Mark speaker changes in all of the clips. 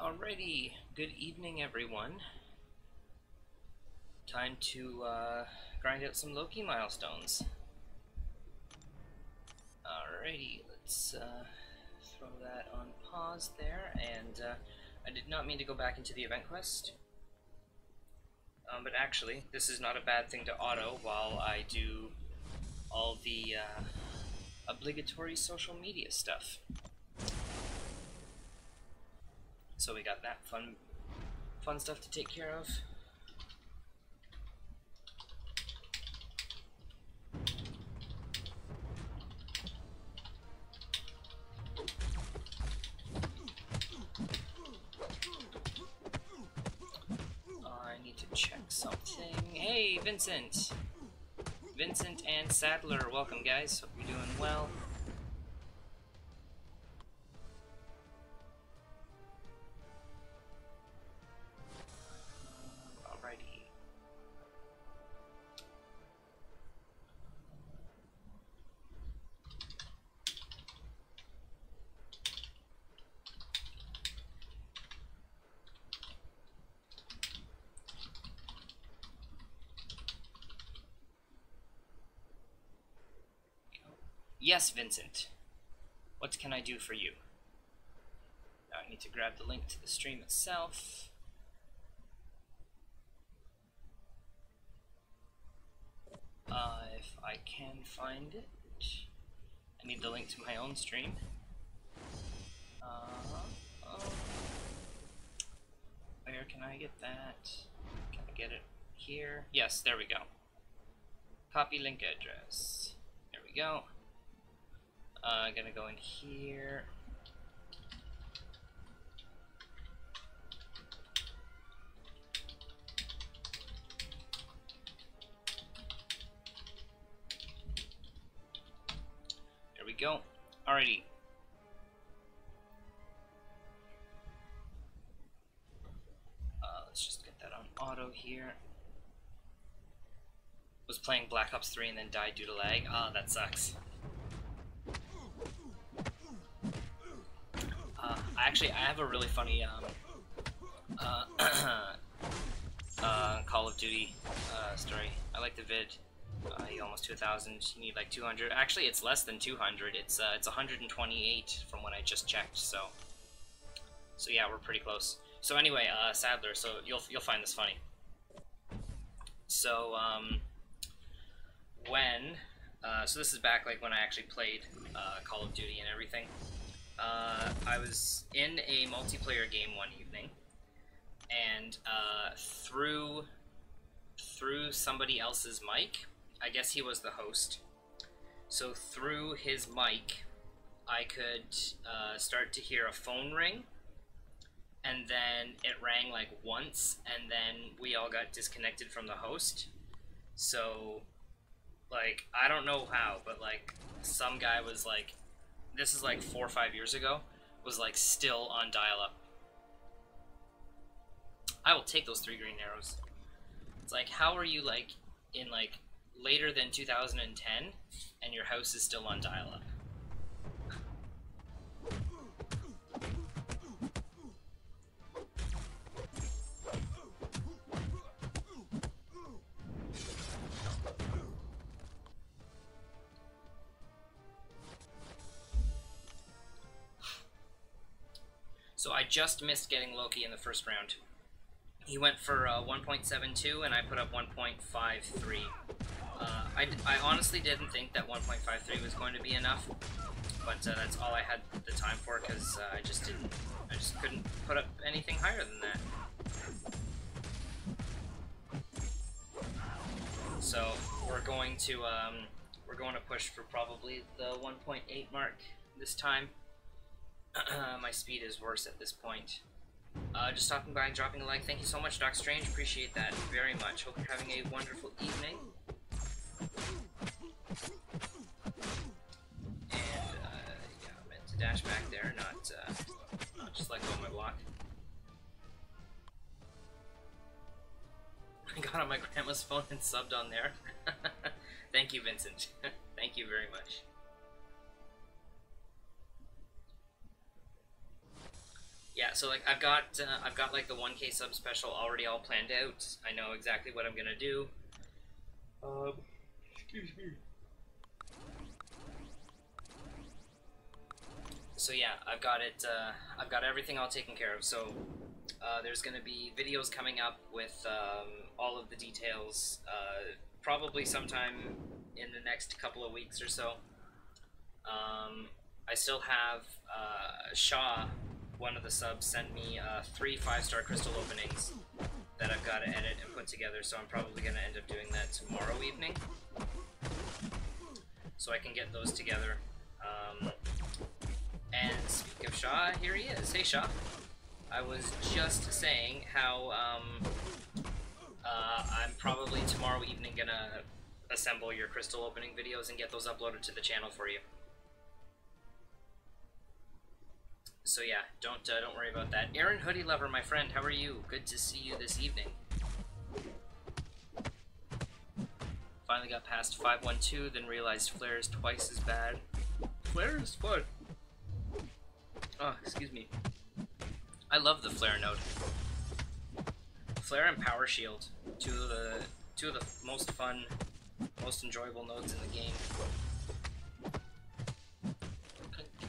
Speaker 1: Alrighty, good evening everyone. Time to grind out some Loki milestones. Alrighty, let's throw that on pause there, and I did not mean to go back into the event quest. But actually, this is not a bad thing to auto while I do all the obligatory social media stuff. So we got that fun stuff to take care of. I need to check something. Hey, Vincent! Vincent and Sadler, welcome guys. Hope you're doing well. Yes, Vincent. What can I do for you? Now I need to grab the link to the stream itself. If I can find it. I need the link to my own stream. Where can I get that? Can I get it here? Yes, there we go. Copy link address. There we go. Gonna go in here. There we go. Alrighty. Let's just get that on auto here. Was playing Black Ops 3 and then died due to lag. Ah, that sucks. I have a really funny Call of Duty story. I like the vid. You almost 2,000. You need like 200. Actually, it's less than 200. It's 128 from when I just checked. So yeah, we're pretty close. So anyway, Sadler. So you'll find this funny. So so this is back like when I actually played Call of Duty and everything. I was in a multiplayer game one evening, and through somebody else's mic, I guess he was the host, so through his mic, I could start to hear a phone ring, and then it rang like once, and then we all got disconnected from the host. So, like, I don't know how, but like, some guy was like, this is like 4 or 5 years ago, was like still on dial-up. I will take those 3 green arrows. It's like, how are you like in like later than 2010 and your house is still on dial-up? So I just missed getting Loki in the first round. He went for 1.72 and I put up 1.53. I honestly didn't think that 1.53 was going to be enough, but that's all I had the time for, because I just couldn't put up anything higher than that. So we're going to push for probably the 1.8 mark this time. My speed is worse at this point. Just stopping by and dropping a like. Thank you so much, Doc Strange. Appreciate that very much. Hope you're having a wonderful evening. And yeah, I meant to dash back there, not just let go of my block. I got on my grandma's phone and subbed on there. Thank you, Vincent. Thank you very much. so like I've got like the 1K sub special already all planned out. I know exactly what I'm gonna do. Excuse me. So yeah, I've got it. I've got everything all taken care of. So there's gonna be videos coming up with all of the details. Probably sometime in the next couple of weeks or so. I still have Shaw, one of the subs, sent me 3 5-star crystal openings that I've got to edit and put together, so I'm probably going to end up doing that tomorrow evening, so I can get those together. And speaking of Shaw, here he is. Hey Shaw. I was just saying how I'm probably tomorrow evening going to assemble your crystal opening videos and get those uploaded to the channel for you. So yeah, don't worry about that. Aaron Hoodie Lover, my friend, how are you? Good to see you this evening. Finally got past 512, then realized Flare is twice as bad. Flare is fun. Oh, excuse me. I love the Flare node. Flare and Power Shield, two of the most fun, most enjoyable nodes in the game.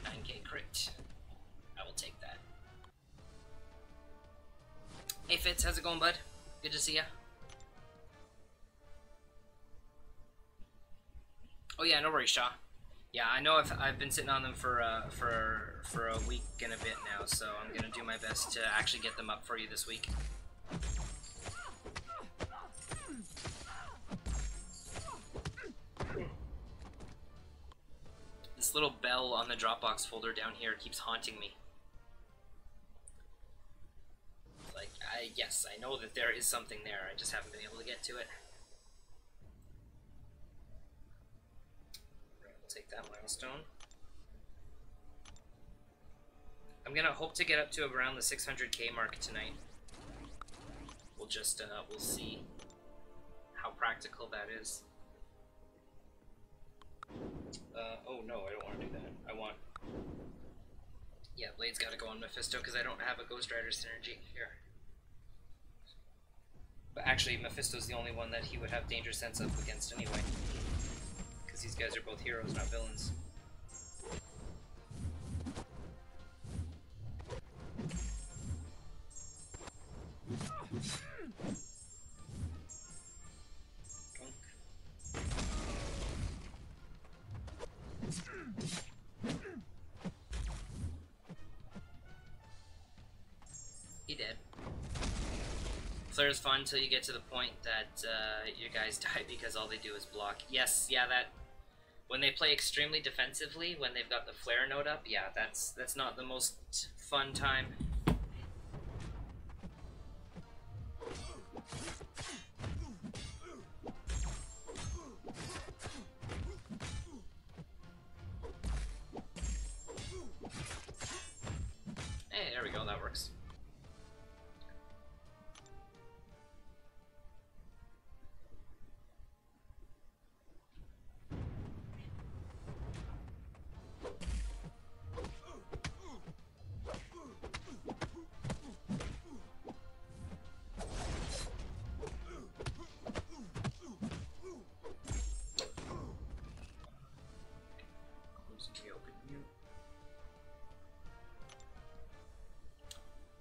Speaker 1: 9K crit. I will take that. Hey Fitz, how's it going, bud? Good to see ya. Oh yeah, no worries, Shaw. Yeah, I know I've been sitting on them for a week and a bit now, so I'm gonna do my best to actually get them up for you this week. This little bell on the Dropbox folder down here keeps haunting me. Like, yes, I know that there is something there, I just haven't been able to get to it. We'll take that milestone. I'm gonna hope to get up to around the 600K mark tonight. We'll just, we'll see how practical that is. Oh no, I don't want to do that. I want... Yeah, Blade's gotta go on Mephisto because I don't have a Ghost Rider synergy here. But actually, Mephisto's the only one that he would have Danger Sense up against anyway. Because these guys are both heroes, not villains. He did. Flare's fun until you get to the point that your guys die because all they do is block. Yes, yeah, that... When they play extremely defensively, when they've got the Flare node up, yeah, that's not the most fun time. Hey, there we go, that works.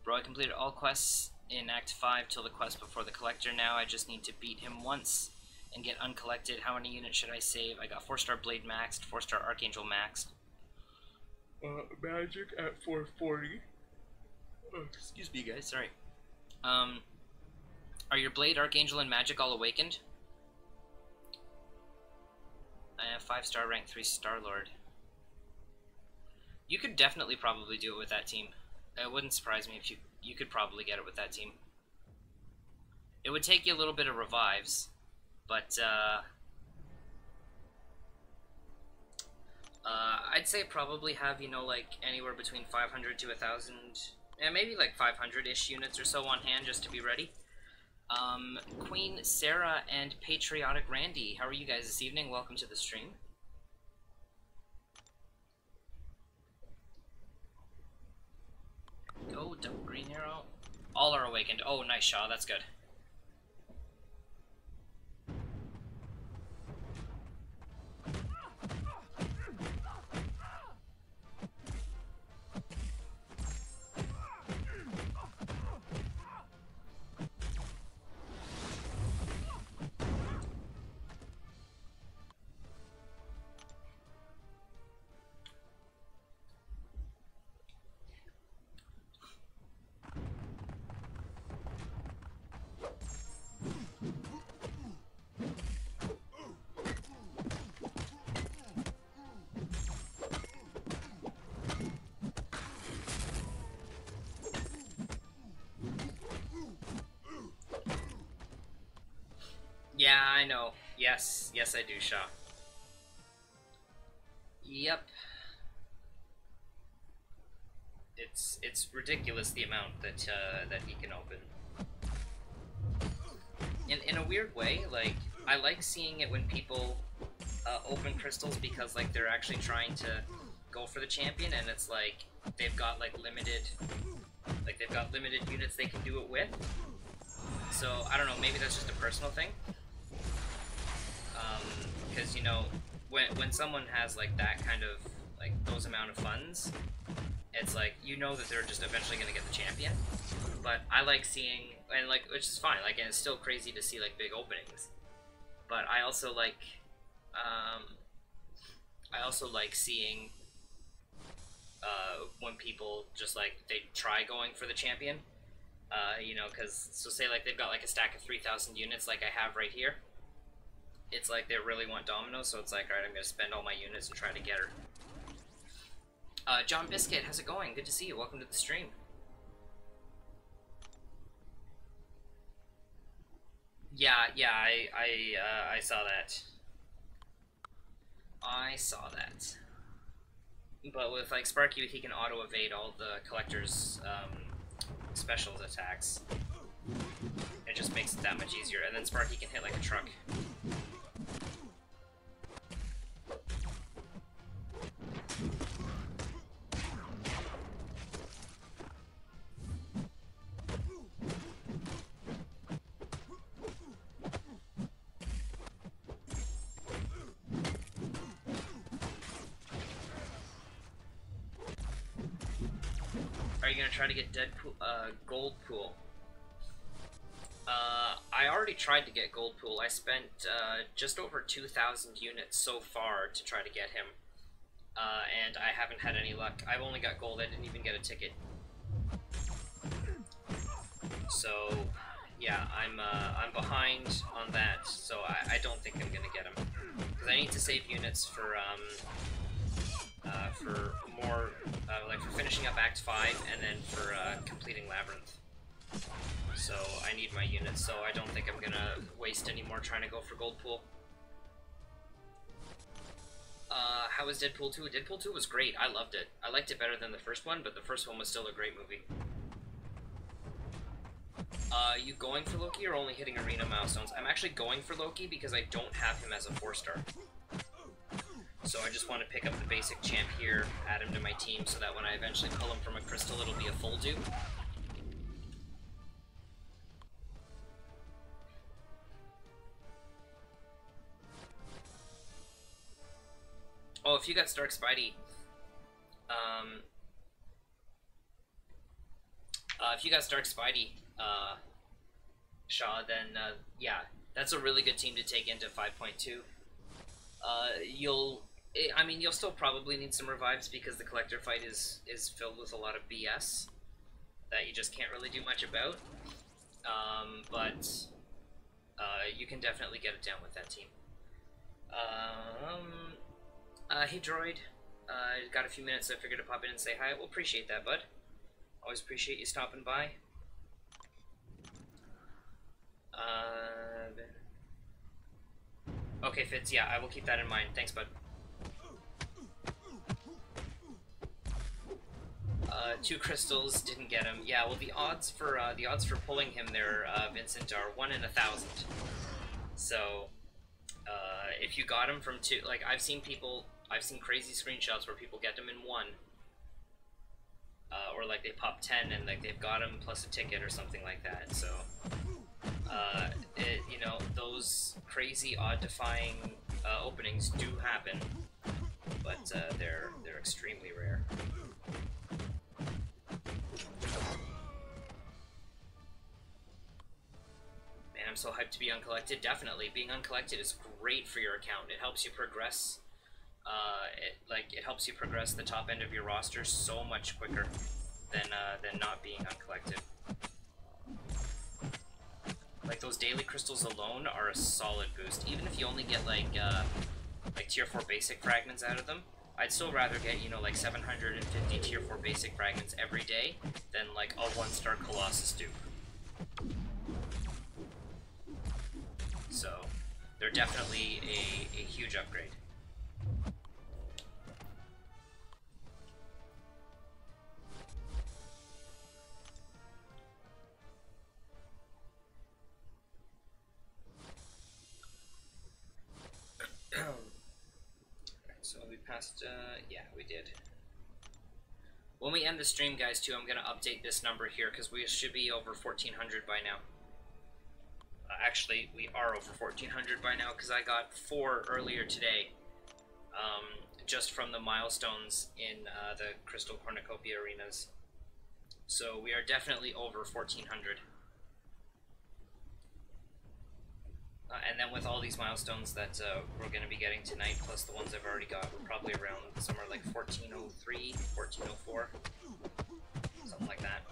Speaker 1: Bro, I completed all quests in Act 5 till the quest before the Collector now. I just need to beat him once and get uncollected. How many units should I save? I got 4-star Blade maxed, 4-star Archangel maxed. Magic at 440. Oh, excuse me, guys, sorry. Are your Blade, Archangel, and Magic all awakened? I have 5-star rank 3 Star-Lord. You could definitely probably do it with that team. It wouldn't surprise me if you could probably get it with that team. It would take you a little bit of revives, but I'd say probably have, you know, like anywhere between 500 to 1,000, yeah, maybe like 500-ish units or so on hand just to be ready. Queen Sarah and Patriotic Randy, how are you guys this evening? Welcome to the stream. Go, double hero. All are awakened. Oh, nice, Shaw. That's good. Yeah, I know. Yes, yes I do, Shaw. Yep. It's ridiculous the amount that that he can open. In a weird way, like, I like seeing it when people open crystals because, like, they're actually trying to go for the champion, and it's like they've got limited units they can do it with. So I don't know, maybe that's just a personal thing. Because you know, when someone has like that kind of those amount of funds, it's like, you know that they're just eventually gonna get the champion. But I like seeing, and like, which is fine, like, and it's still crazy to see like big openings. But I also like seeing when people just like they try going for the champion. You know, because so say like they've got like a stack of 3,000 units like I have right here. It's like they really want Domino, so it's like, alright, I'm gonna spend all my units and try to get her. John Biscuit, how's it going? Good to see you. Welcome to the stream. Yeah, I saw that. I saw that. But with like Sparky, he can auto evade all the collector's specials attacks. It just makes it that much easier, and then Sparky can hit like a truck. Are you gonna try to get Gold Pool? I already tried to get Gold Pool. I spent just over 2,000 units so far to try to get him, and I haven't had any luck. I've only got gold. I didn't even get a ticket. So yeah, I'm behind on that. So I don't think I'm gonna get him because I need to save units for more, like for finishing up Act 5 and then for completing Labyrinth. So I need my units, so I don't think I'm gonna waste any more trying to go for Gold Pool. How was Deadpool 2? Deadpool 2 was great. I loved it. I liked it better than the first one, but the first one was still a great movie. You going for Loki or only hitting arena milestones? I'm actually going for Loki because I don't have him as a 4-star. So I just want to pick up the basic champ here, add him to my team, so that when I eventually pull him from a crystal, it'll be a full dupe. Oh, if you got Stark Spidey, Shaw, then yeah, that's a really good team to take into 5.2. I mean, you'll still probably need some revives because the collector fight is filled with a lot of BS that you just can't really do much about. But you can definitely get it down with that team. Hey Droid, got a few minutes, so I figured to pop in and say hi. Well, appreciate that, bud. Always appreciate you stopping by. Okay, Fitz, yeah, I will keep that in mind. Thanks, bud. 2 crystals, didn't get him. Yeah, well, the odds for pulling him there, Vincent, are 1 in 1,000. So, if you got him from 2, like, I've seen crazy screenshots where people get them in 1, or like they pop 10 and like they've got them plus a ticket or something like that. So you know, those crazy odd-defying openings do happen, but they're extremely rare. Man, I'm so hyped to be uncollected. Definitely, being uncollected is great for your account. It helps you progress. It helps you progress the top end of your roster so much quicker than not being uncollected. Like, those daily crystals alone are a solid boost. Even if you only get like tier 4 basic fragments out of them, I'd still rather get, you know, like 750 tier 4 basic fragments every day than like a 1-star Colossus dupe. So they're definitely a huge upgrade. So we passed, yeah, we did. When we end the stream, guys, too, I'm going to update this number here, because we should be over 1,400 by now. Actually, we are over 1,400 by now, because I got 4 earlier today, just from the milestones in the Crystal Cornucopia arenas. So we are definitely over 1,400. And then with all these milestones that we're going to be getting tonight, plus the ones I've already got, we're probably around somewhere like 1403, 1404, something like that.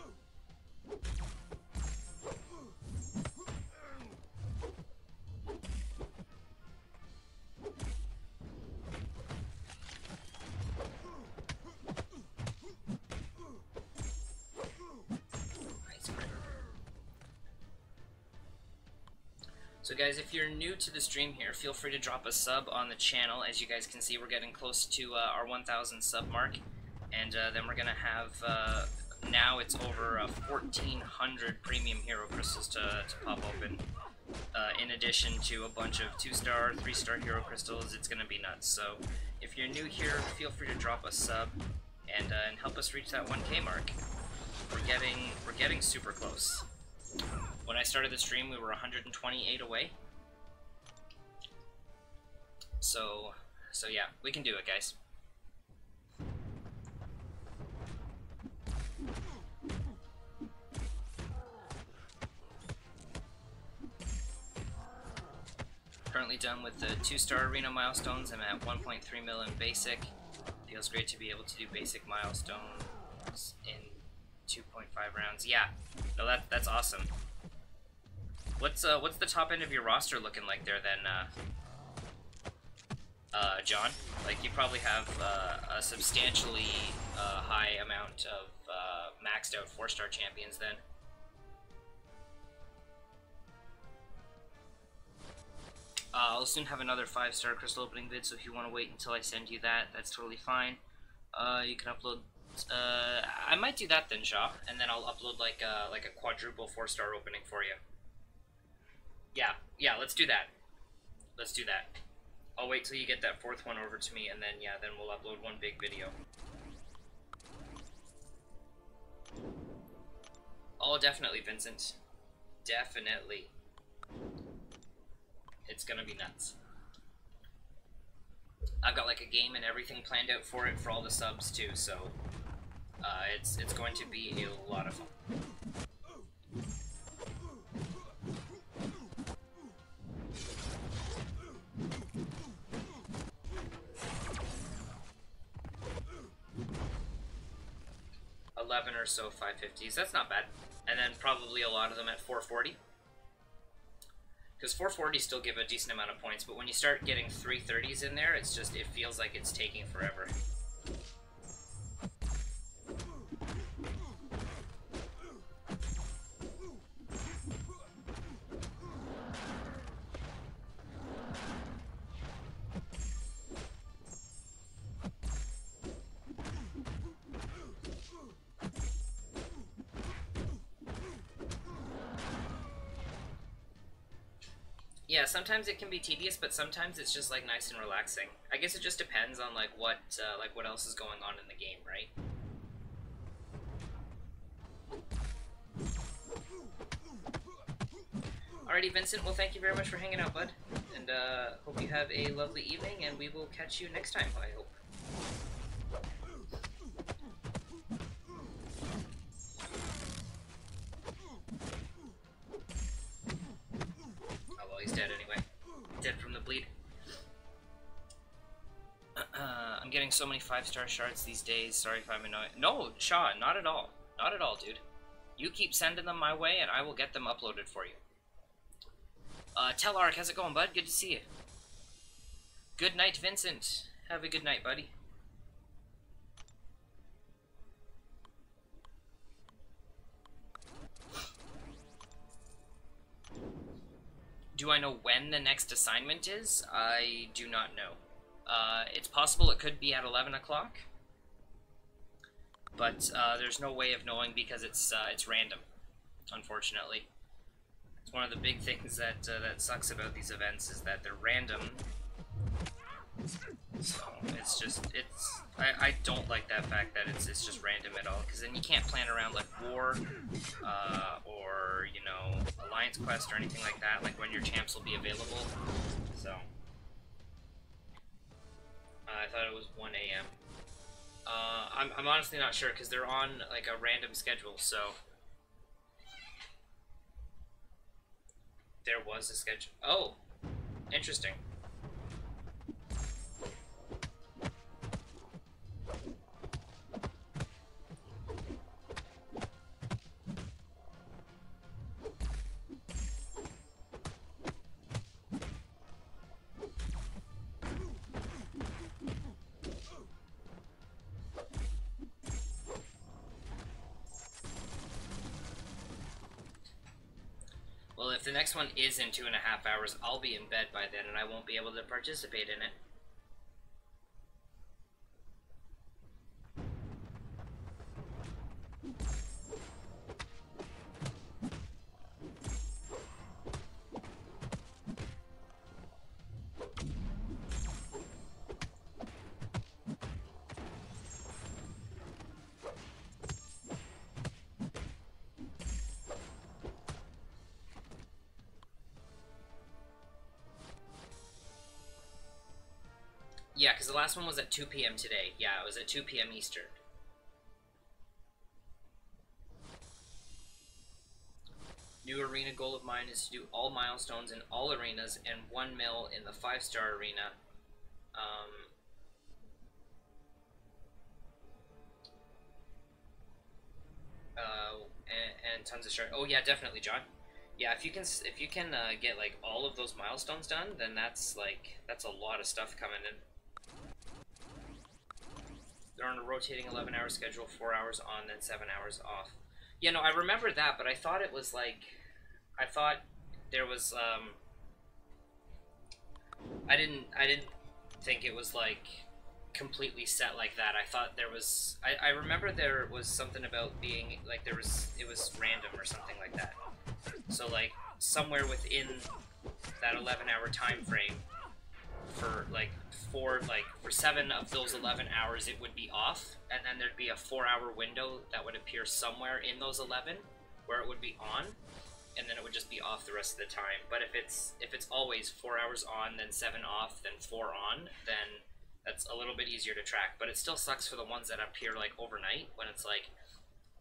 Speaker 1: So guys, if you're new to the stream here, feel free to drop a sub on the channel. As you guys can see, we're getting close to our 1,000 sub mark, and then we're going to have, now it's over 1,400 premium hero crystals to pop open, in addition to a bunch of 2-star, 3-star hero crystals. It's going to be nuts. So if you're new here, feel free to drop a sub and help us reach that 1K mark. We're getting super close. When I started the stream, we were 128 away. So yeah, we can do it, guys. Currently done with the 2-star arena milestones. I'm at 1.3 mil in basic. Feels great to be able to do basic milestones in 2.5 rounds. Yeah, no, that's awesome. What's the top end of your roster looking like there then, John? Like, you probably have a substantially high amount of maxed out 4-star champions then. I'll soon have another 5-star crystal opening vid, so if you want to wait until I send you that, that's totally fine. You can upload. I might do that then, Shaw, and then I'll upload like a quadruple 4-star opening for you. Yeah, let's do that. Let's do that. I'll wait till you get that 4th one over to me, and then, yeah, then we'll upload one big video. Oh, definitely, Vincent. Definitely. It's gonna be nuts. I've got like a game and everything planned out for it for all the subs too, so it's going to be a lot of fun. Or so 550s. That's not bad. And then probably a lot of them at 440. Because 440s still give a decent amount of points, but when you start getting 330s in there, it's just, it feels like it's taking forever. 'Yeah, sometimes it can be tedious, but sometimes it's just like nice and relaxing. I guess it just depends on like what else is going on in the game, right? Alrighty, Vincent. Well, thank you very much for hanging out, bud. And hope you have a lovely evening, and we will catch you next time, I hope. Oh, well, he's dead anyway. Dead from the bleed. I'm getting so many 5-star shards these days. Sorry if I'm annoying. No, Shaw, not at all. Not at all, dude. You keep sending them my way, and I will get them uploaded for you. Telark, how's it going, bud? Good to see you. Good night, Vincent. Have a good night, buddy. Do I know when the next assignment is? I do not know. It's possible it could be at 11 o'clock, but there's no way of knowing because it's random, unfortunately. It's one of the big things that that sucks about these events is that they're random. So I don't like that fact that it's just random at all, because then you can't plan around like war or, you know, Alliance Quest or anything like that, like when your champs will be available. So I thought it was 1 a.m. I'm honestly not sure because they're on like a random schedule, so there was a schedule. Oh, interesting. Well, if the next one is in 2.5 hours, I'll be in bed by then and I won't be able to participate in it. Yeah, because the last one was at 2 p.m. today. Yeah, it was at 2 p.m. Eastern. New arena goal of mine is to do all milestones in all arenas and 1 mil in the 5-star arena. And tons of shards. Oh yeah, definitely, John. Yeah, if you can get like all of those milestones done, then that's a lot of stuff coming in. They're on a rotating 11-hour schedule, 4 hours on, then 7 hours off. Yeah, no, I remember that, but I thought it was like, I thought there was, I didn't think it was like completely set like that. I thought there was, I remember there was something about being like it was random or something like that. So like somewhere within that 11-hour time frame, for 7 of those 11 hours it would be off, and then there'd be a 4-hour window that would appear somewhere in those 11 where it would be on, and then it would just be off the rest of the time. But if it's always 4 hours on, then 7 off, then 4 on, then that's a little bit easier to track. But it still sucks for the ones that appear like overnight when it's like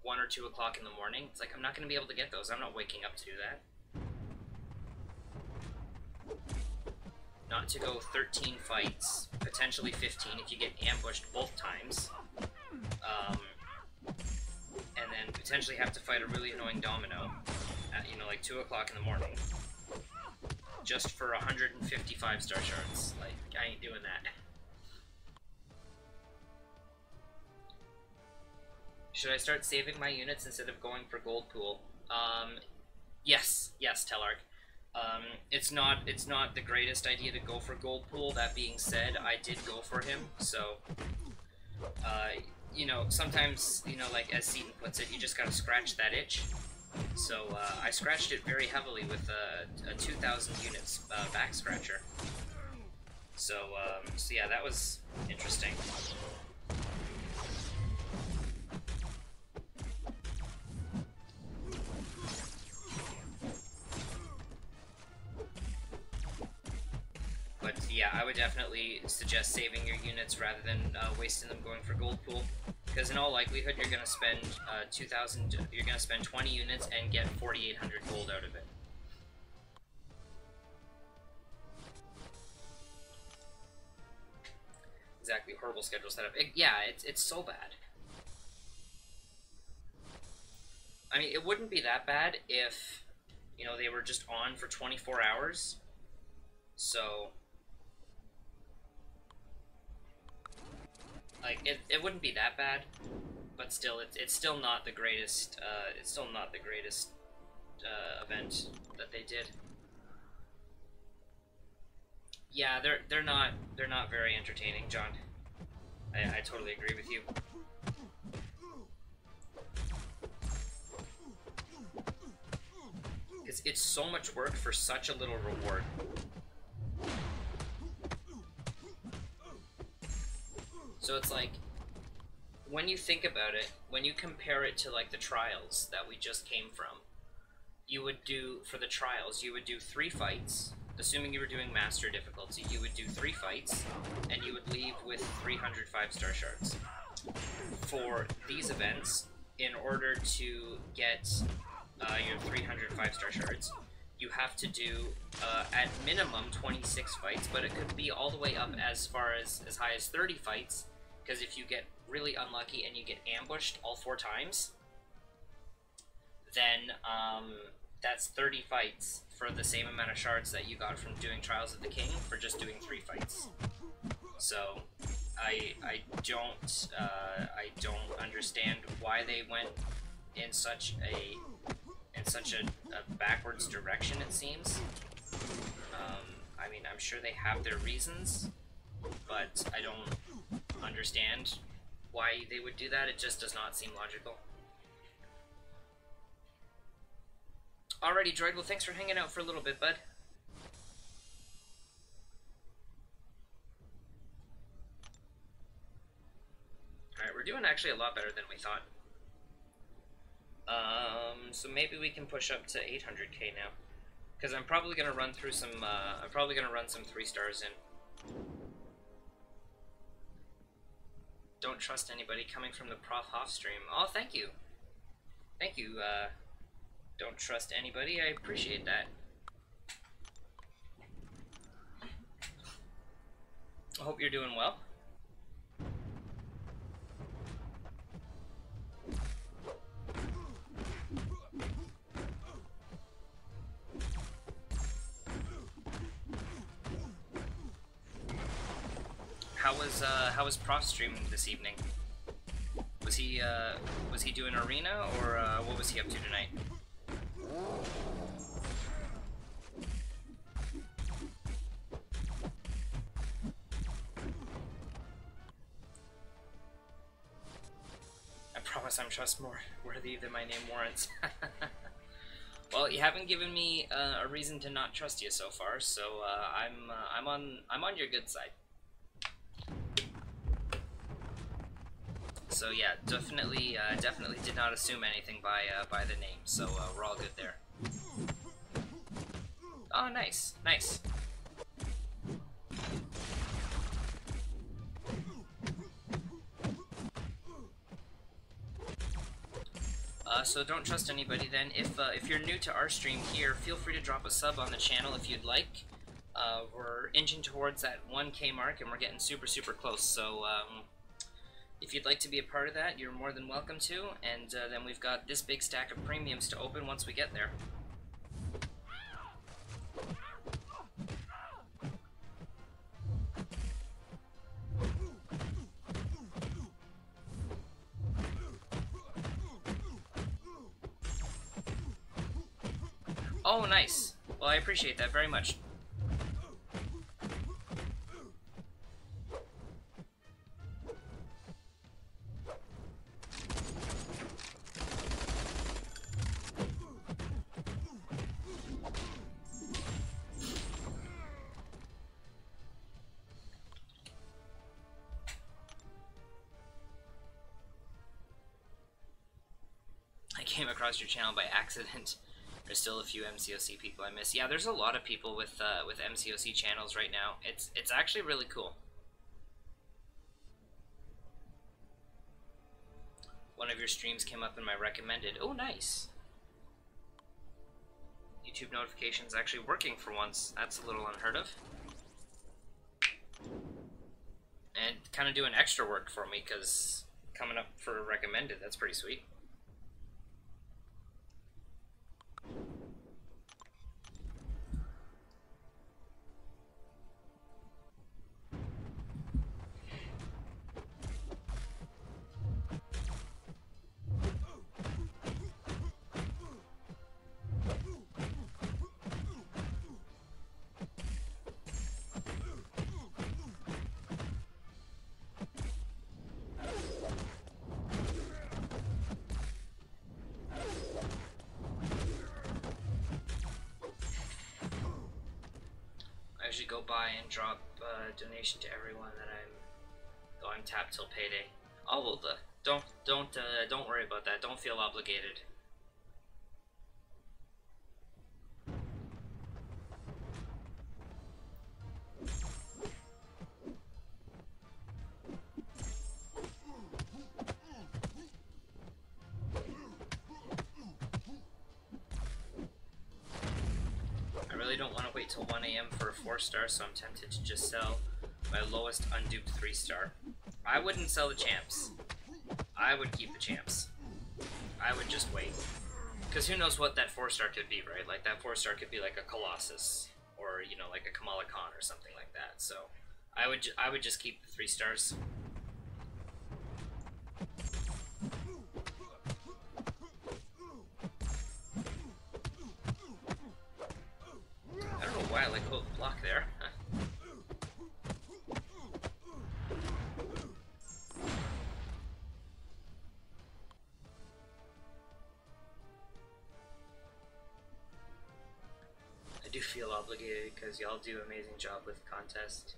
Speaker 1: 1 or 2 o'clock in the morning. It's like, I'm not going to be able to get those. I'm not waking up to do that. Not to go 13 fights, potentially 15 if you get ambushed both times, and then potentially have to fight a really annoying domino at, you know, like 2 o'clock in the morning, just for 150 5-star shards. Like, I ain't doing that. Should I start saving my units instead of going for gold pool? Yes, Telark. It's not the greatest idea to go for gold pool. That being said, I did go for him, so you know, sometimes, you know, like as Seaton puts it, you just gotta scratch that itch. So I scratched it very heavily with a 2,000 units back scratcher. So so yeah, that was interesting. yeah, I would definitely suggest saving your units rather than wasting them going for gold pool, because in all likelihood you're gonna spend 2,000. You're gonna spend 20 units and get 4,800 gold out of it. Exactly, horrible schedule setup. Yeah, it's so bad. I mean, it wouldn't be that bad if, you know, they were just on for 24 hours. So, like, it wouldn't be that bad, but still, it's still not the greatest. It's still not the greatest event that they did. Yeah, they're not very entertaining, John. I totally agree with you. Because it's so much work for such a little reward. So it's like, when you think about it, when you compare it to like the trials that we just came from, you would do, for the trials, you would do 3 fights, assuming you were doing master difficulty, you would do 3 fights, and you would leave with 300 5-star shards. For these events, in order to get your 300 5-star shards, you have to do, at minimum, 26 fights, but it could be all the way up as far as high as 30 fights, because if you get really unlucky and you get ambushed all 4 times, then that's 30 fights for the same amount of shards that you got from doing Trials of the King for just doing 3 fights. So I don't understand why they went in such a backwards direction, it seems. I mean, I'm sure they have their reasons, but I don't understand why they would do that. It just does not seem logical. Alrighty, Droid, well, thanks for hanging out for a little bit, bud. Alright, we're doing actually a lot better than we thought. So maybe we can push up to 800k now. Because I'm probably gonna run through some, I'm probably gonna run some 3 stars in. Don't trust anybody coming from the Prof Hoff stream. Oh, thank you. Thank you, don't trust anybody. I appreciate that. I hope you're doing well. How was Prof streaming this evening? Was he doing arena, or what was he up to tonight? I promise I'm trust more worthy than my name warrants. Well, you haven't given me a reason to not trust you so far, so I'm on your good side. So yeah, definitely did not assume anything by the name. So we're all good there. Oh, nice, nice. So don't trust anybody then. If you're new to our stream here, feel free to drop a sub on the channel if you'd like. We're inching towards that 1K mark, and we're getting super close. So if you'd like to be a part of that, you're more than welcome to. And then we've got this big stack of premiums to open once we get there. Oh, nice. Well, I appreciate that very much. I came across your channel by accident. There's still a few MCOC people I miss. Yeah, there's a lot of people with MCOC channels right now. It's actually really cool. One of your streams came up in my recommended. Oh, nice. YouTube notifications actually working for once. That's a little unheard of. And kind of doing extra work for me, because coming up for a recommended, that's pretty sweet. I usually go by and drop a donation to everyone that I'm tapped till payday. Oh, well, don't worry about that. Don't feel obligated. I really don't want to wait till 1 AM for a 4-star, so I'm tempted to just sell my lowest unduped 3-star. I wouldn't sell the champs. I would keep the champs. I would just wait. Because who knows what that 4-star could be, right? Like, that 4-star could be like a Colossus, or, you know, like a Kamala Khan or something like that. So, I would just keep the 3 stars. I don't know why I like the block there. I do feel obligated because y'all do an amazing job with the contest.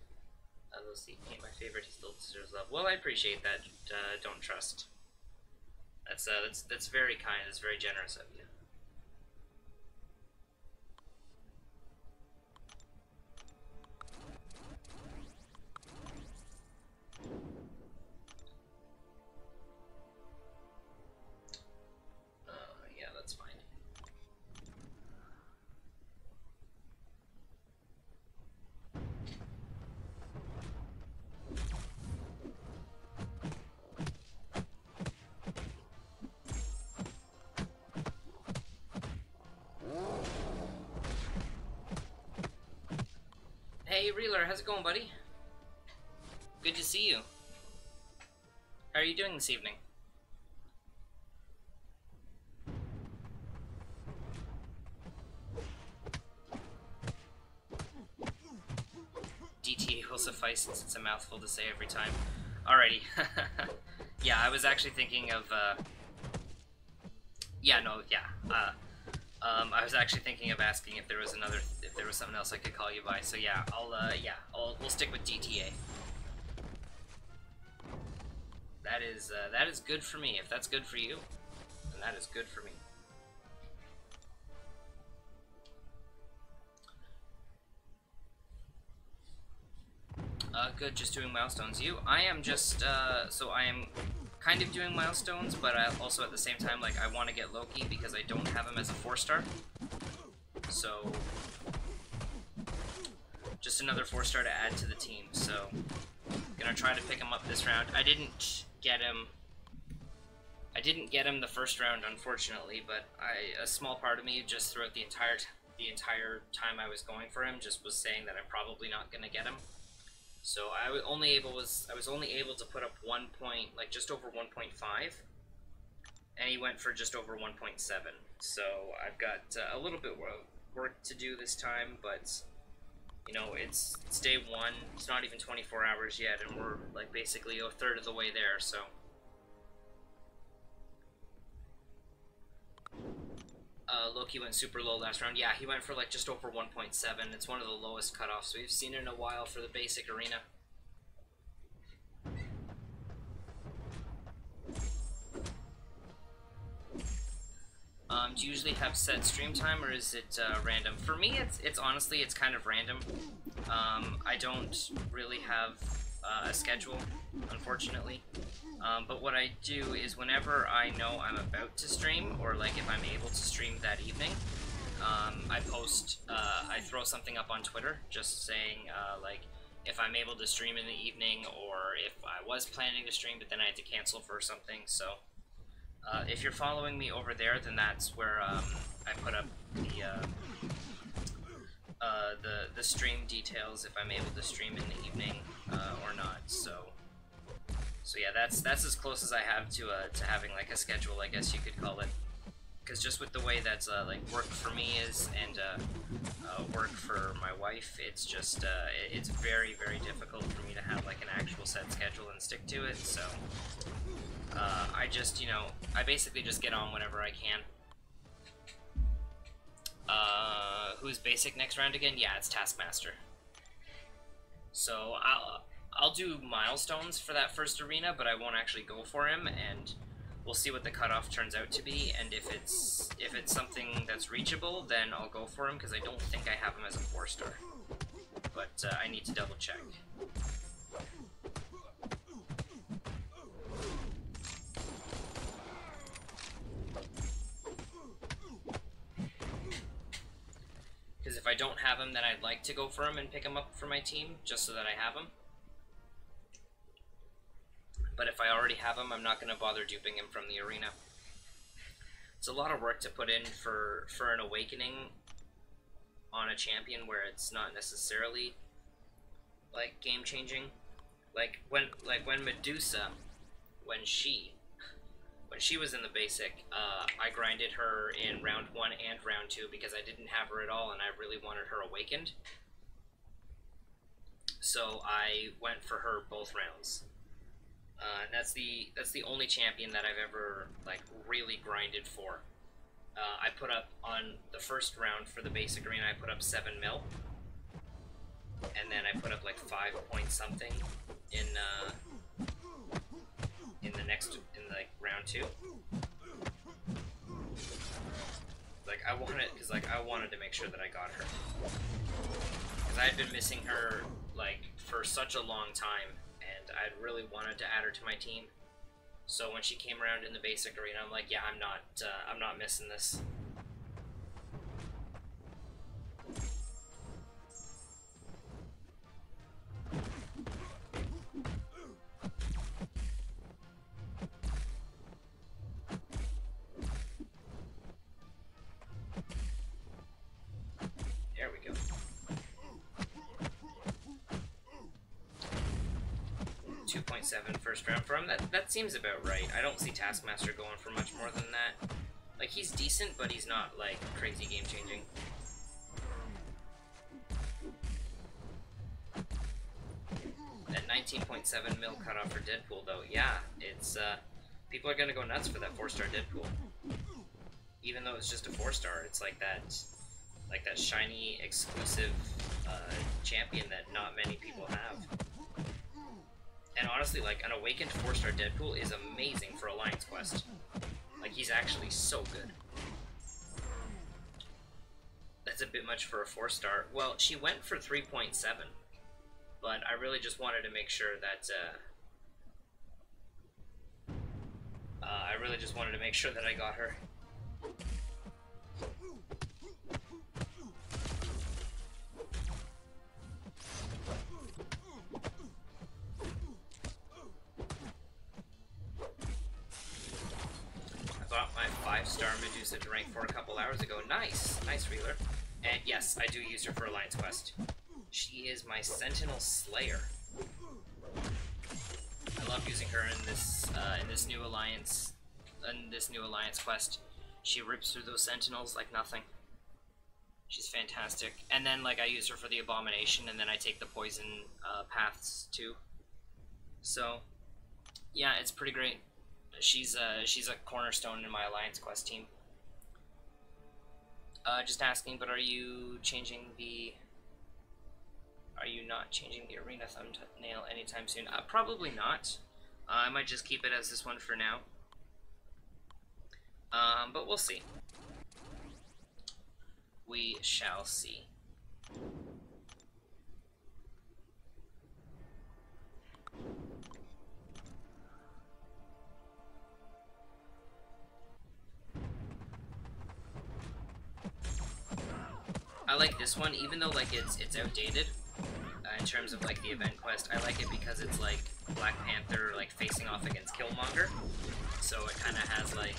Speaker 1: Those see ain't my favorite. He still deserves love. Well, I appreciate that. Don't trust. That's very kind. It's very generous of you. Yeah, that's fine. Hey, Reeler, how's it going, buddy? Good to see you. How are you doing this evening? DTA will suffice since it's a mouthful to say every time. Alrighty. Yeah, I was actually thinking of, I was actually thinking of asking if there was something else I could call you by. So yeah, we'll stick with DTA. That is good for me. If that's good for you, then that is good for me. Good, just doing milestones. I am just, so I am kind of doing milestones, but I also at the same time, like, I want to get Loki because I don't have him as a 4-star. So, just another 4-star to add to the team. So, gonna try to pick him up this round. I didn't get him the first round, unfortunately, but a small part of me just throughout the entire time I was going for him just was saying that I'm probably not gonna get him. So I was only able to put up just over 1.5, and he went for just over 1.7. So I've got a little bit of work to do this time, but you know, it's day 1. It's not even 24 hours yet, and we're like basically a third of the way there. So. Loki went super low last round. Yeah, he went for like just over 1.7. It's one of the lowest cutoffs we've seen in a while for the basic arena. Do you usually have set stream time, or is it random? For me, it's honestly, it's kind of random. I don't really have a schedule, unfortunately. But what I do is whenever I know I'm about to stream, or like if I'm able to stream that evening, I post, I throw something up on Twitter just saying, like, if I'm able to stream in the evening, or if I was planning to stream but then I had to cancel for something. So if you're following me over there, then that's where I put up the stream details, if I'm able to stream in the evening or not. So yeah, that's as close as I have to having like a schedule, I guess you could call it. Because just with the way that's like work for me is, and work for my wife, it's just it's very, very difficult for me to have like an actual set schedule and stick to it. So I just, you know, I basically just get on whenever I can. Who's basic next round again? Yeah, it's Taskmaster. So I'll do milestones for that first arena, but I won't actually go for him, and we'll see what the cutoff turns out to be. And if it's something that's reachable, then I'll go for him, because I don't think I have him as a 4-star. But I need to double check. Because if I don't have him, then I'd like to go for him and pick him up for my team, just so that I have him. But if I already have him, I'm not going to bother duping him from the arena. It's a lot of work to put in for an awakening on a champion where it's not necessarily like game changing. Like when Medusa, when she was in the basic, I grinded her in round 1 and round 2 because I didn't have her at all and I really wanted her awakened. So I went for her both rounds. And that's the only champion that I've ever like really grinded for. I put up on the first round for the basic arena, I put up 7 mil, and then I put up like 5 point something in the next, in like round 2. Like I wanted, because like I wanted to make sure that I got her, because I had been missing her like for such a long time. And I really wanted to add her to my team, so when she came around in the basic arena, I'm like, yeah, I'm not missing this. There we go. 2.7 first round for him. That seems about right. I don't see Taskmaster going for much more than that. Like, he's decent, but he's not, like, crazy game-changing. That 19.7 mil cutoff for Deadpool, though, yeah, it's, people are gonna go nuts for that 4-star Deadpool. Even though it's just a 4-star, it's like that shiny, exclusive, champion that not many people have. And honestly, like, an awakened 4-star Deadpool is amazing for Alliance Quest. Like, he's actually so good. That's a bit much for a 4-star. Well, she went for 3.7, but I really just wanted to make sure that, I got her. My 5-star Medusa to rank 4 a couple hours ago. Nice! Nice, Reeler. And yes, I do use her for Alliance Quest. She is my Sentinel Slayer. I love using her in this new Alliance Quest. She rips through those Sentinels like nothing. She's fantastic. And then, like, I use her for the Abomination, and then I take the poison paths too. So, yeah, it's pretty great. She's a cornerstone in my Alliance Quest team. Just asking, but are you not changing the arena thumbnail anytime soon? Probably not. I might just keep it as this one for now. But we'll see. We shall see. I like this one, even though like it's outdated in terms of like the event quest. I like it because it's like Black Panther like facing off against Killmonger, so it kind of has like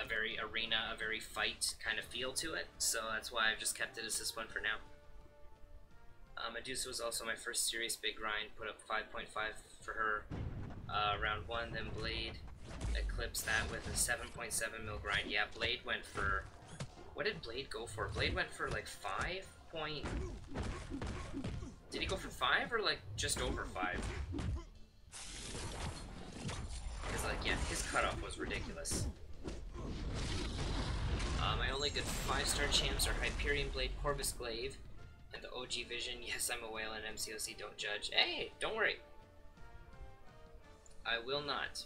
Speaker 1: a very arena, a very fight kind of feel to it. So that's why I've just kept it as this one for now. Medusa was also my first serious big grind. Put up 5.5 for her round 1. Then Blade eclipsed that with a 7.7 mil grind. Yeah, Blade went for. What did Blade go for? Blade went for like 5 point... Did he go for 5 or like just over 5? Because like, yeah, his cutoff was ridiculous. My only good 5-star champs are Hyperion Blade, Corvus Glaive, and the OG Vision. Yes, I'm a whale and MCOC, don't judge. Hey, don't worry. I will not.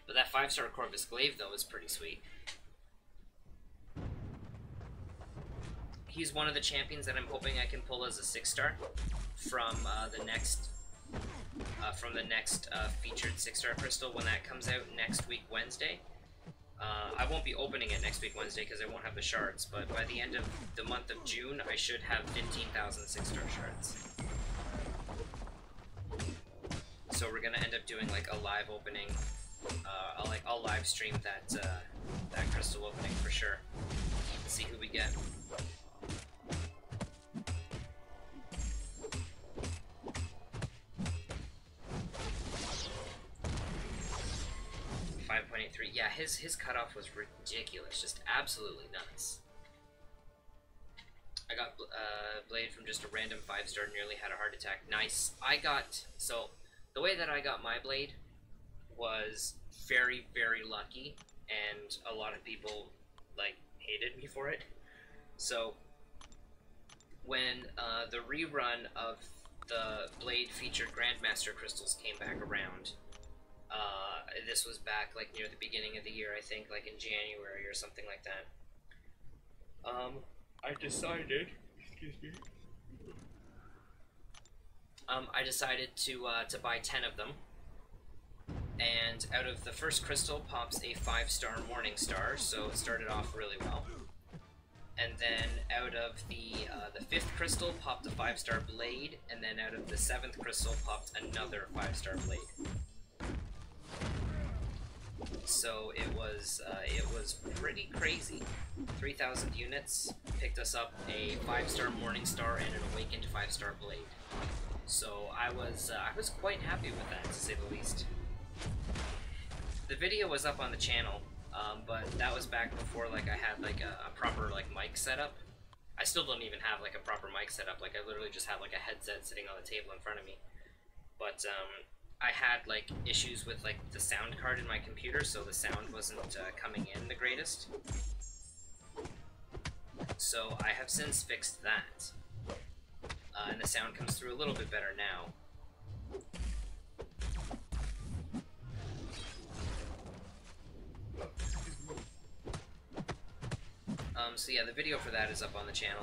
Speaker 1: But that 5-star Corvus Glaive, though, is pretty sweet. He's one of the champions that I'm hoping I can pull as a 6-star from the next featured 6-star crystal when that comes out next week Wednesday. I won't be opening it next week Wednesday because I won't have the shards, but by the end of the month of June, I should have 15,000 6-star shards. So we're gonna end up doing like a live opening. I'll live stream that that crystal opening for sure. Let's see who we get. 5.83. Yeah, his cutoff was ridiculous, just absolutely nuts. I got Blade from just a random 5-star, nearly had a heart attack. Nice. So the way that I got my Blade was very, very lucky, and a lot of people like hated me for it. So when the rerun of the Blade featured Grandmaster crystals came back around, this was back like near the beginning of the year, I think, like in January or something like that. I decided, excuse me. I decided to buy 10 of them, and out of the first crystal pops a 5-star Morning Star, so it started off really well. And then out of the 5th crystal popped a 5-star Blade, and then out of the 7th crystal popped another 5-star Blade. So it was pretty crazy. 3,000 units picked us up a 5-star Morning Star and an awakened 5-star Blade. So I was quite happy with that, to say the least. The video was up on the channel, but that was back before like I had like a proper like mic setup. I still don't even have like a proper mic setup. Like I literally just have like a headset sitting on the table in front of me. But I had like issues with like the sound card in my computer, so the sound wasn't coming in the greatest. So I have since fixed that, and the sound comes through a little bit better now. So yeah, the video for that is up on the channel.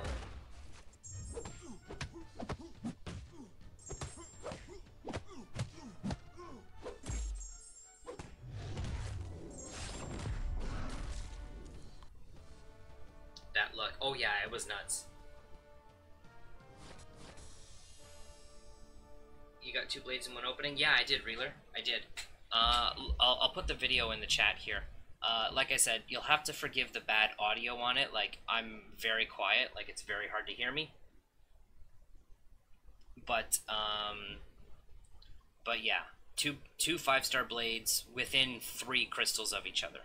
Speaker 1: That luck. Oh yeah, it was nuts. You got 2 blades in one opening? Yeah, I did, Reeler. I did. I'll put the video in the chat here. Like I said, you'll have to forgive the bad audio on it. Like, I'm very quiet. Like, it's very hard to hear me. But yeah. Two 5-star blades within 3 crystals of each other.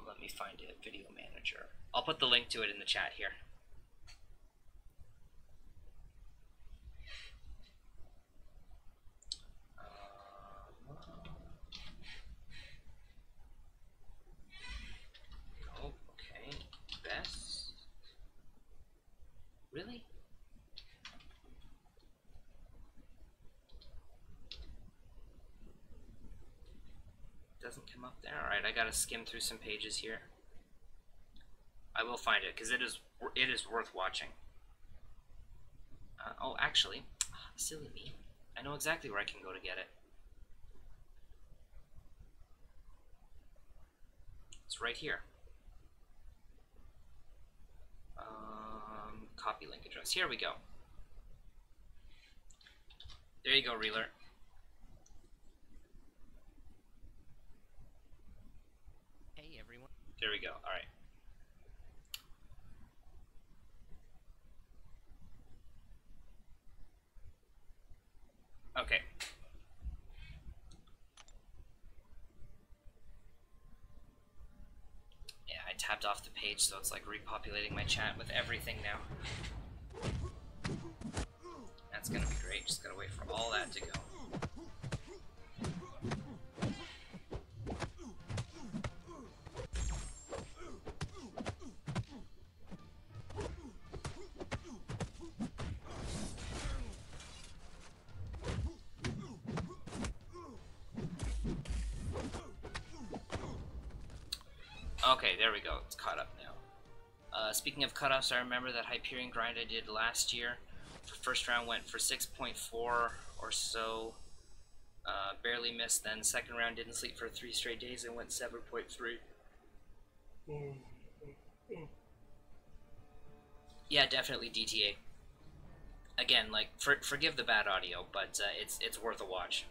Speaker 1: Let me find it. Video manager. I'll put the link to it in the chat here. Okay. Best. Really? Doesn't come up there. Alright, I gotta skim through some pages here. I will find it because it is worth watching. Oh, actually, silly me. I know exactly where I can go to get it. It's right here. Copy link address. Here we go. There you go, Reeler.
Speaker 2: Hey, everyone.
Speaker 1: There we go. All right. Okay. Yeah, I tapped off the page, so it's like repopulating my chat with everything now. That's gonna be great. Just gotta wait for all that to go. Okay, there we go. It's caught up now. Speaking of cutoffs, I remember that Hyperion grind I did last year. For first round went for 6.4 or so. Barely missed. Then second round didn't sleep for 3 straight days and went 7.3. Yeah, definitely DTA. Again, like forgive the bad audio, but it's worth a watch.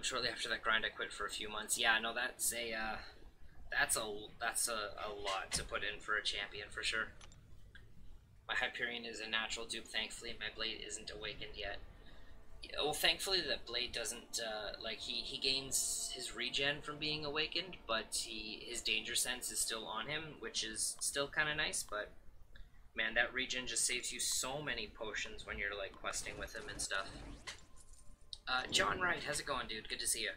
Speaker 1: Shortly after that grind, I quit for a few months. Yeah, no, that's a lot to put in for a champion for sure. My Hyperion is a natural dupe. Thankfully, my Blade isn't awakened yet. Well, thankfully, that Blade doesn't like he gains his regen from being awakened, but his danger sense is still on him, which is still kind of nice. But man, that regen just saves you so many potions when you're like questing with him and stuff. John Wright, how's it going, dude? Good to see you.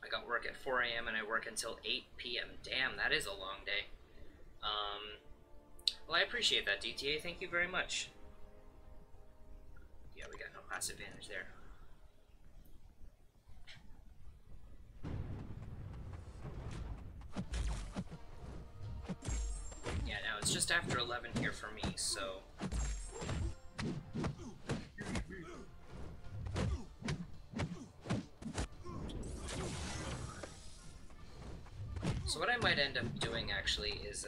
Speaker 1: I got work at 4 a.m. and I work until 8 p.m. Damn, that is a long day. Well, I appreciate that, DTA. Thank you very much. Yeah, we got no class advantage there. Yeah, now it's just after 11 here for me, so... So what I might end up doing, actually, is,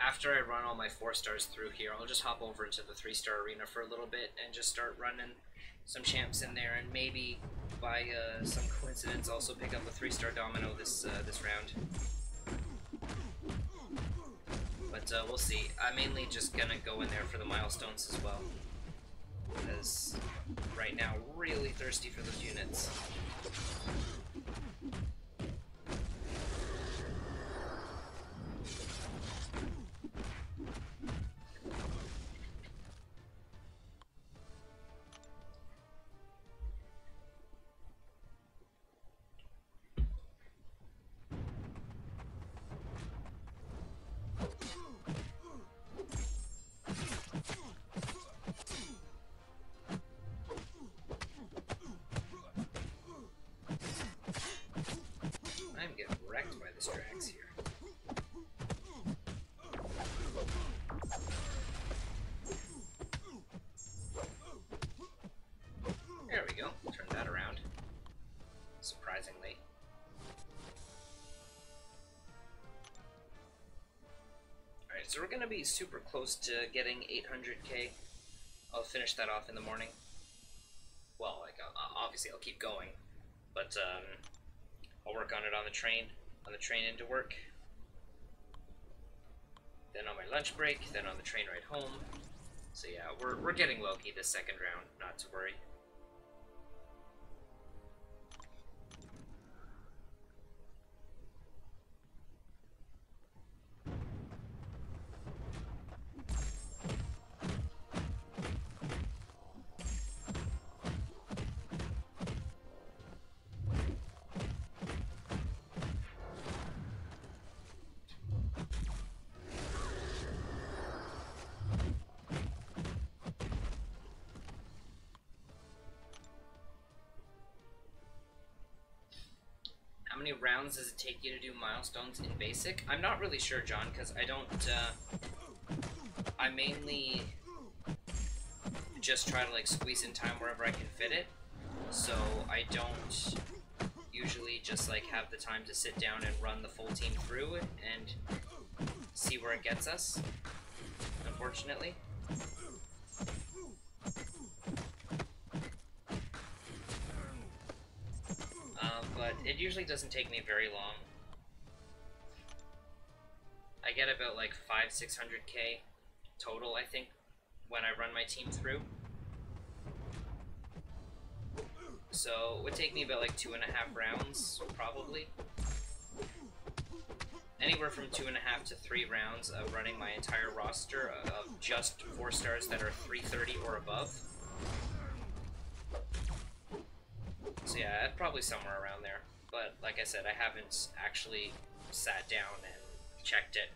Speaker 1: after I run all my 4 stars through here, I'll just hop over into the 3-star arena for a little bit and just start running some champs in there, and maybe, by some coincidence, also pick up a 3-star domino this round. But we'll see. I'm mainly just gonna go in there for the milestones as well, because right now, really thirsty for those units. I'm getting wrecked by the Strax here. There we go. Turn that around. Surprisingly. Alright, so we're gonna be super close to getting 800k. I'll finish that off in the morning. Well, like, obviously I'll keep going, but I'll work on it on the train into work. Then on my lunch break, then on the train ride home. So yeah, we're getting Loki this second round, not to worry. many rounds does it take you to do milestones in basic? I'm not really sure, John, because I don't, I mainly just try to, like, squeeze in time wherever I can fit it, so I don't usually just, like, have the time to sit down and run the full team through and see where it gets us, unfortunately. But it usually doesn't take me very long. I get about like 500–600k total, I think, when I run my team through. So it would take me about like 2.5 rounds, probably. Anywhere from 2.5 to 3 rounds of running my entire roster of just 4 stars that are 330 or above. So yeah, probably somewhere around there. But like I said, I haven't actually sat down and checked it.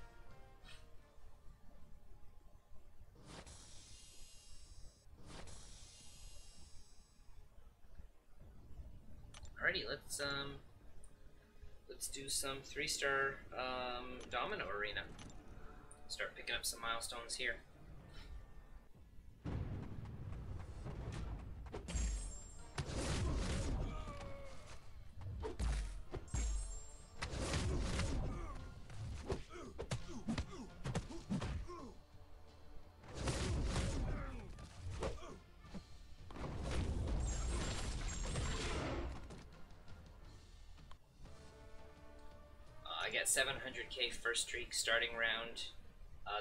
Speaker 1: Alrighty, let's do some 3-star Domino Arena. Start picking up some milestones here. I get 700k first streak starting round,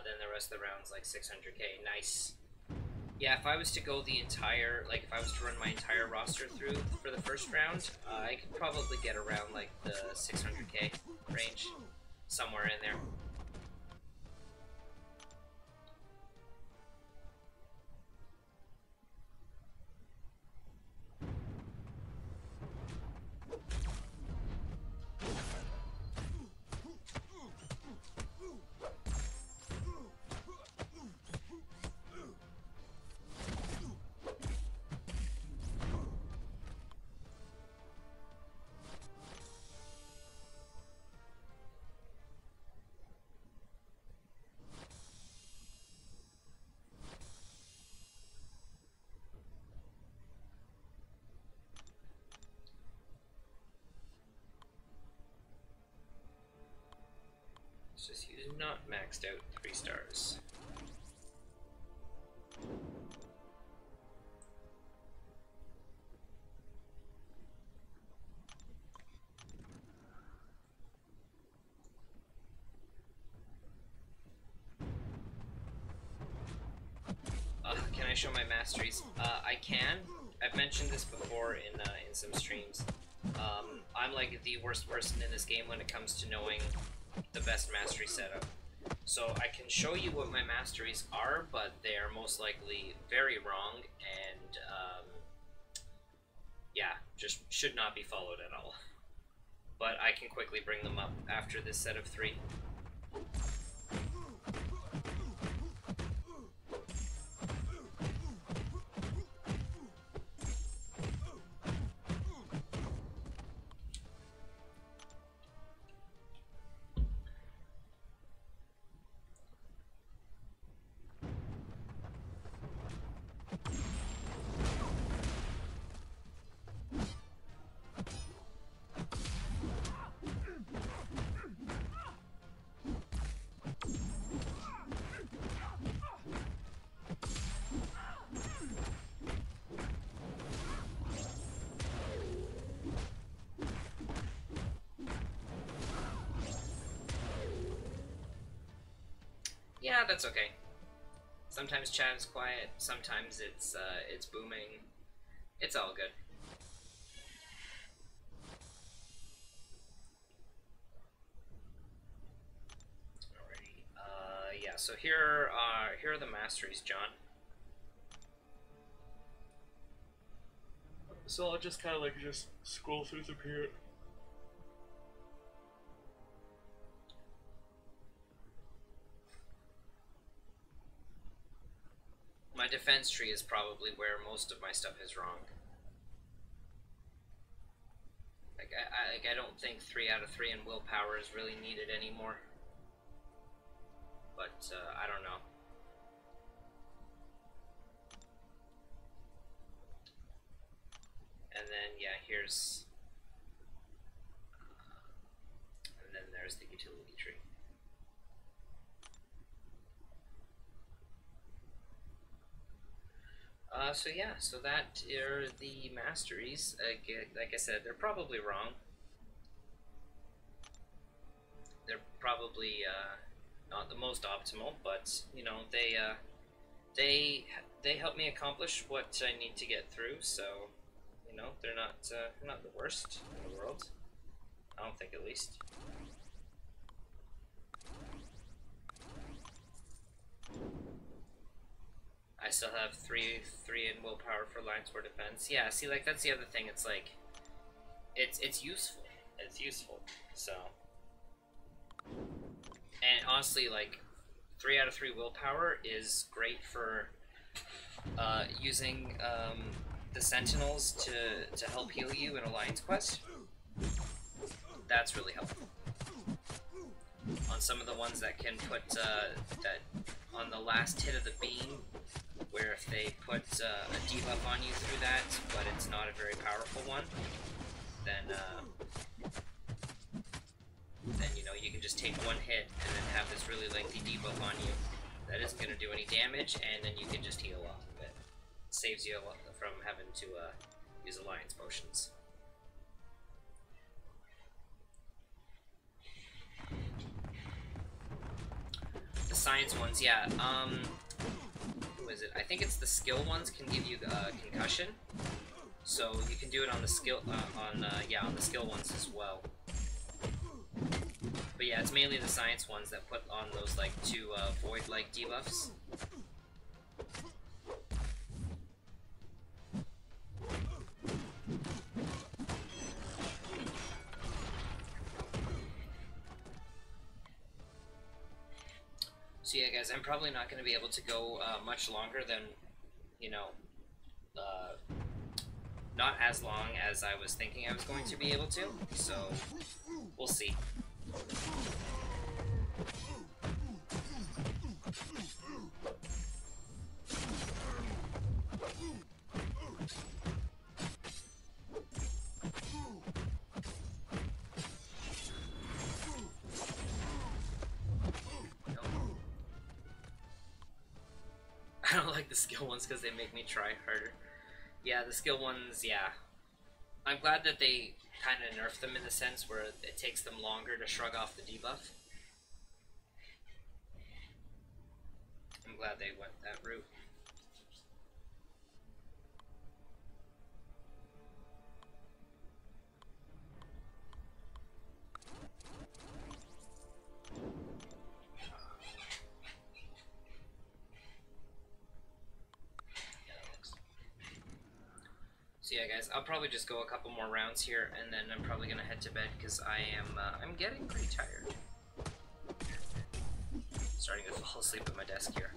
Speaker 1: then the rest of the rounds like 600k. Nice. Yeah, if I was to go the entire, like if I was to run my entire roster through for the first round, I could probably get around like the 600k range, somewhere in there. It's just you not maxed out 3 stars. Can I show my masteries? I can. I've mentioned this before in some streams. I'm like the worst person in this game when it comes to knowing the best mastery setup. So I can show you what my masteries are, but they are most likely very wrong, and yeah, just should not be followed at all. But I can quickly bring them up after this set of 3. Yeah, that's okay. Sometimes chat is quiet, sometimes it's booming. It's all good. Alrighty. Yeah, so here are the masteries, John. So I'll just kind of like just scroll through the period. My defense tree is probably where most of my stuff is wrong. I I don't think 3 out of 3 in willpower is really needed anymore. But I don't know. And then yeah, here's and then there's the utility tree. So yeah, so that are the masteries. Like I said, they're probably wrong. They're probably not the most optimal, but you know they help me accomplish what I need to get through. So you know they're not the worst in the world. I don't think, at least. I still have three in willpower for line sword defense. Yeah, see, like that's the other thing. It's like it's useful. It's useful. So, and honestly, like 3 out of 3 willpower is great for using the sentinels to help heal you in Alliance quest. That's really helpful. On some of the ones that can put that on the last hit of the beam, where if they put a debuff on you through that, but it's not a very powerful one, then you know you can just take one hit and then have this really lengthy debuff on you that isn't going to do any damage, and then you can just heal off of it. Saves you a lot from having to use alliance potions. The science ones, yeah. Who is it? I think it's the skill ones can give you concussion, so you can do it on the skill on the skill ones as well. But yeah, it's mainly the science ones that put on those like 2 void-like debuffs. So yeah, guys, I'm probably not going to be able to go much longer than, you know, not as long as I was thinking I was going to be able to, so we'll see. I don't like the skill ones because they make me try harder. Yeah, the skill ones, yeah. I'm glad that they kind of nerfed them in the sense where it takes them longer to shrug off the debuff. I'm glad they went that route. So yeah, guys, I'll probably just go a couple more rounds here, and then I'm probably gonna head to bed because I'm getting pretty tired. Starting to fall asleep at my desk here.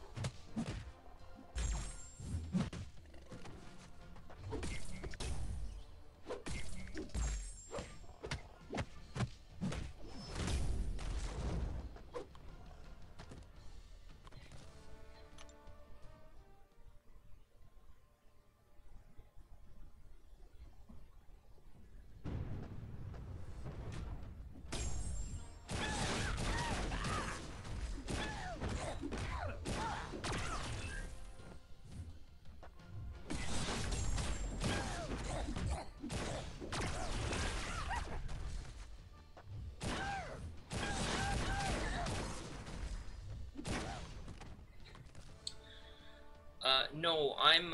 Speaker 1: No, I'm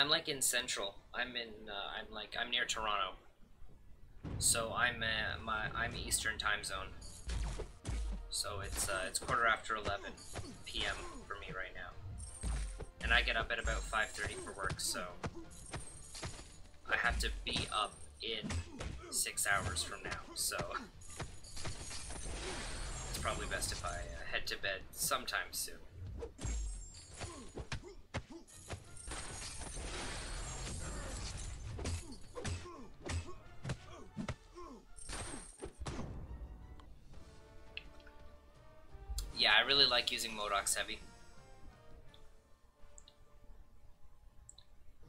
Speaker 1: like in Central. I'm near Toronto. So I'm Eastern time zone. So it's 11:15 p.m. for me right now. And I get up at about 5:30 for work, so I have to be up in 6 hours from now. So it's probably best if I head to bed sometime soon. Yeah, I really like using Modoc's heavy.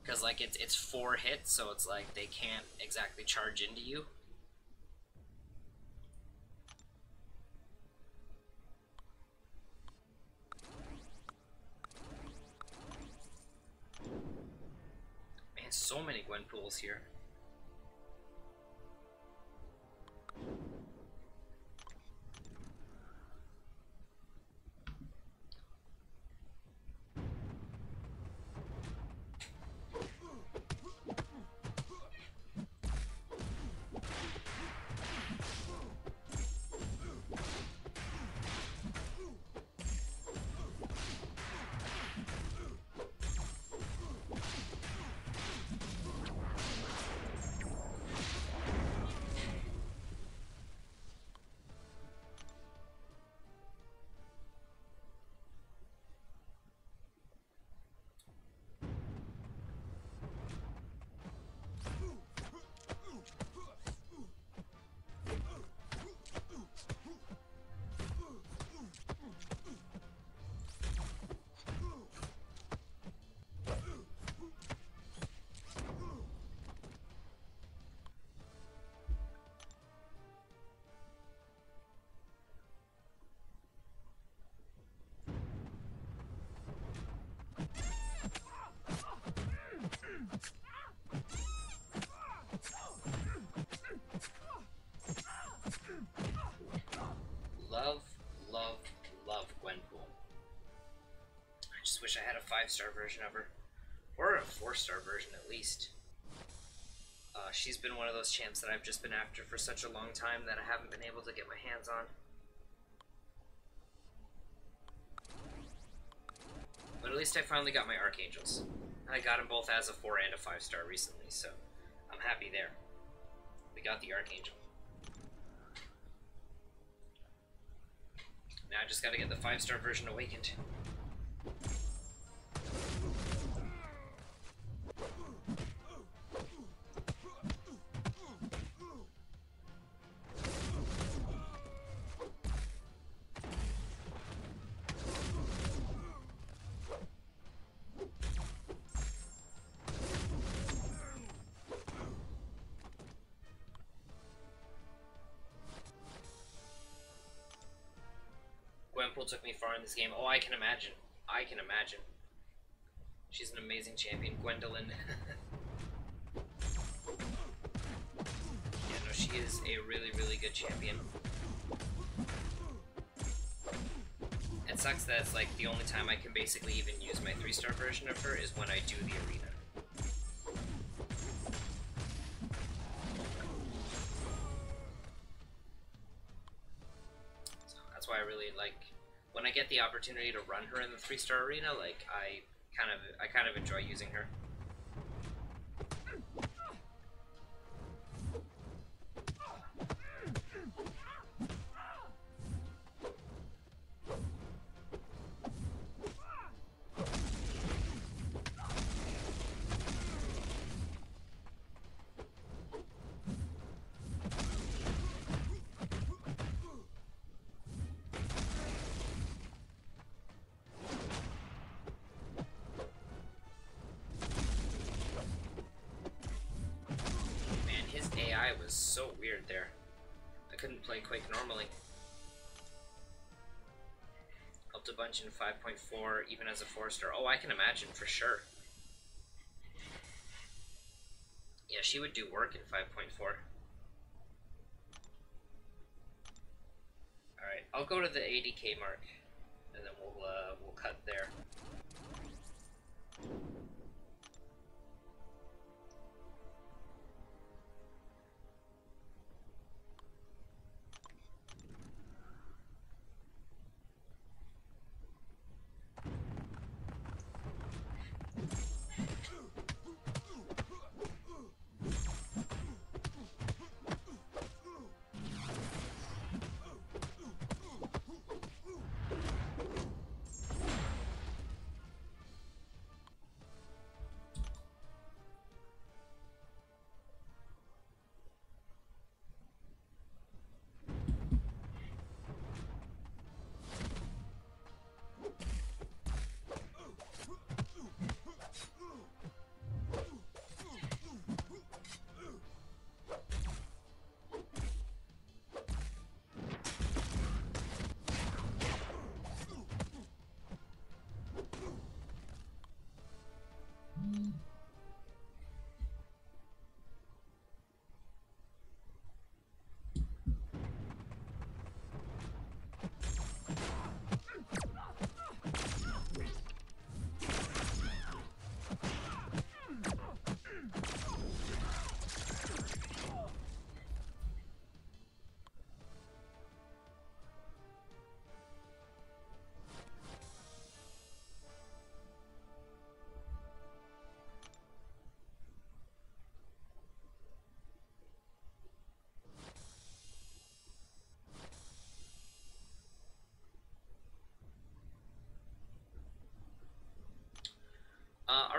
Speaker 1: Because, like, it's 4 hits, so it's like they can't exactly charge into you. Man, so many Gwen pools here. Love Gwenpool. I just wish I had a 5-star version of her. Or a 4-star version at least. She's been one of those champs that I've just been after for such a long time that I haven't been able to get my hands on. But at least I finally got my Archangels. I got them both as a 4 and a 5-star recently, so I'm happy there. We got the Archangel. Now I just gotta get the 5-star version awakened. Gwenpool took me far in this game. Oh, I can imagine. I can imagine. She's an amazing champion. Gwendolyn. Yeah, no, she is a really, really good champion. It sucks that it's like the only time I can basically even use my 3-star version of her is when I do the arena. So that's why I really like when I get the opportunity to run her in the 3-star arena. Like I kind of enjoy using her. AI was so weird there. I couldn't play Quake normally. Helped a bunch in 5.4, even as a 4-star. Oh, I can imagine, for sure. Yeah, she would do work in 5.4. Alright, I'll go to the 80k mark, and then we'll cut there.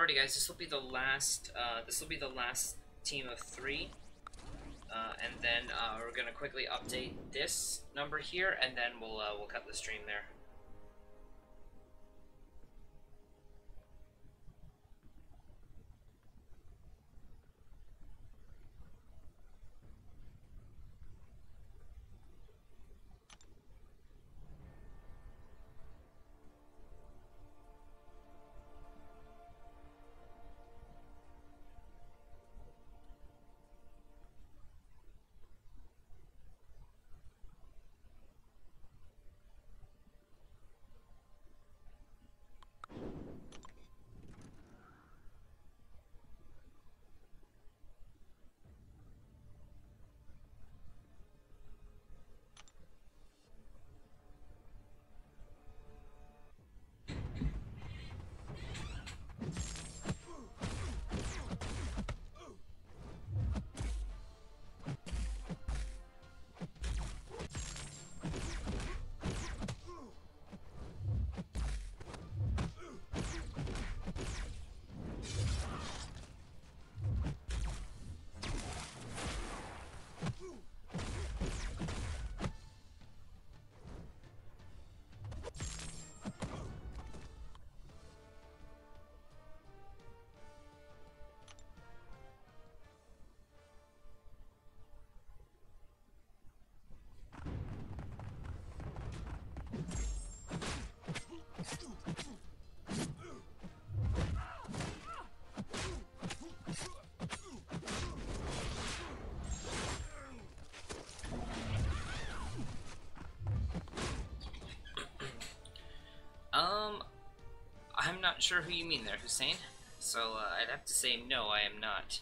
Speaker 1: Alrighty, guys, this will be the last. This will be the last team of 3, and then we're gonna quickly update this number here, and then we'll cut the stream there. I'm not sure who you mean there, Hussein. So I'd have to say no, I am not.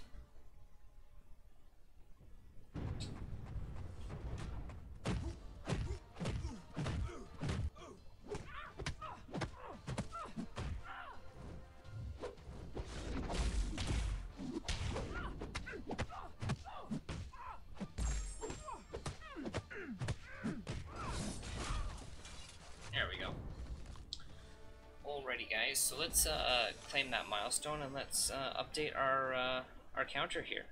Speaker 1: There we go. Alrighty, guys, so let's claim that milestone and let's update our counter here.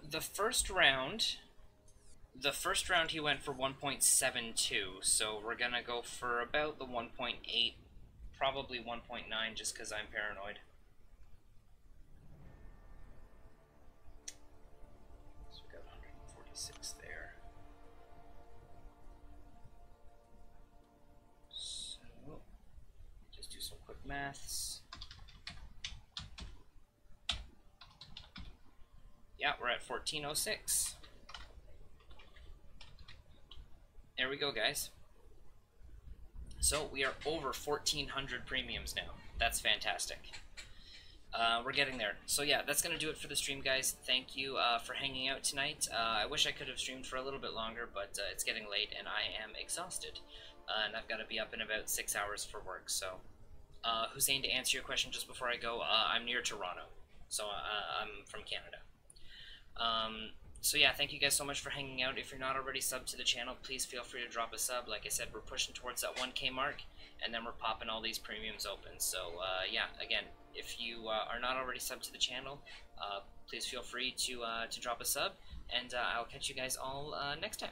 Speaker 1: The first round he went for 1.72, so we're gonna go for about the 1.8, probably 1.9, just because I'm paranoid. So we got 146 there. So, just do some quick maths. Yeah, we're at 1406. There we go, guys. So we are over 1,400 premiums now. That's fantastic. We're getting there. So yeah, that's going to do it for the stream, guys. Thank you for hanging out tonight. I wish I could have streamed for a little bit longer, but it's getting late and I am exhausted. And I've got to be up in about 6 hours for work. So, Hussein, to answer your question just before I go, I'm near Toronto. So I'm from Canada. So yeah, thank you guys so much for hanging out. If you're not already subbed to the channel, please feel free to drop a sub. Like I said, we're pushing towards that 1K mark, and then we're popping all these premiums open. So yeah, again, if you are not already subbed to the channel, please feel free to drop a sub, and I'll catch you guys all next time.